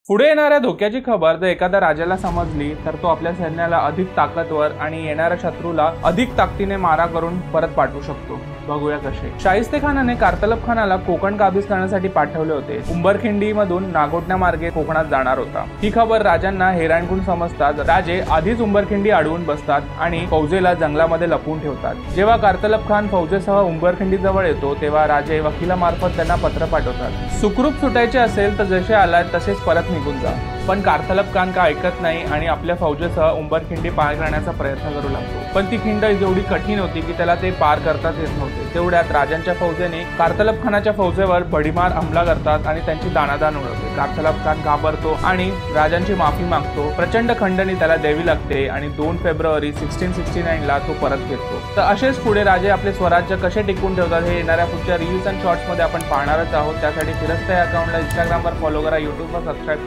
पुढे येणाऱ्या धोक्याची खबर जर एखाद्या राजाला समजली तर तो आपल्या सैन्याला अधिक ताकदवर आणि येणाऱ्या शत्रूला अधिक ताकदीने मारा करून परत पाठवू शकतो। बघूया कसे। शाहिस्तेखानाने कारतलब खानाला कोकण काबीज करण्यासाठी पाठवले होते। उंबरखिंडी मधून नागोठण्या मार्गे कोकणात जाणार होता। ही खबर राजांना हैराणकून समजतात राजे आधीच उंबरखिंडी अडवून बसतात आणि फौजेला जंगलामध्ये लपवून ठेवतात। जेव्हा कारतलब खान फौजेसह उंबरखिंडी जवळ येतो तेव्हा राजे वकिलामार्फत त्यांना पत्र पाठवतात। सुखरूप सुटायचे असेल तर जसे आलात तसेच परत निघून जा। पण कारतलब खान का ऐकत नाही आणि आपल्या फौजेसह उंबरखिंडी पार करण्याचा प्रयत्न करू लागतो। पण ती खिंड जेवढी कठीण होती की त्याला ते पार करताच येत नव्हते। तेवढ्यात राजांच्या फौजेने कारतलब खानाच्या फौजेवर भडीमार हमला करतात आणि त्यांची दाणादाण उडवते। कारतलब खान घाबरतो आणि राजांची माफी मागतो। प्रचंड खंडणी त्याला द्यावी लागते आणि 2 फेब्रुवारी 1669 ला तो परत घेतो। तर असेच पुढे राजे आपले स्वराज्य कसे टिकवून ठेवतात हे येणाऱ्या पुढच्या रील्स आणि शॉर्ट्स मध्ये आपण पाहणारच आहोत। त्यासाठी फिरस्ता या अकाउंटला इंस्टाग्रामवर फॉलो करा, युट्यूबवर सबस्क्राइब करा।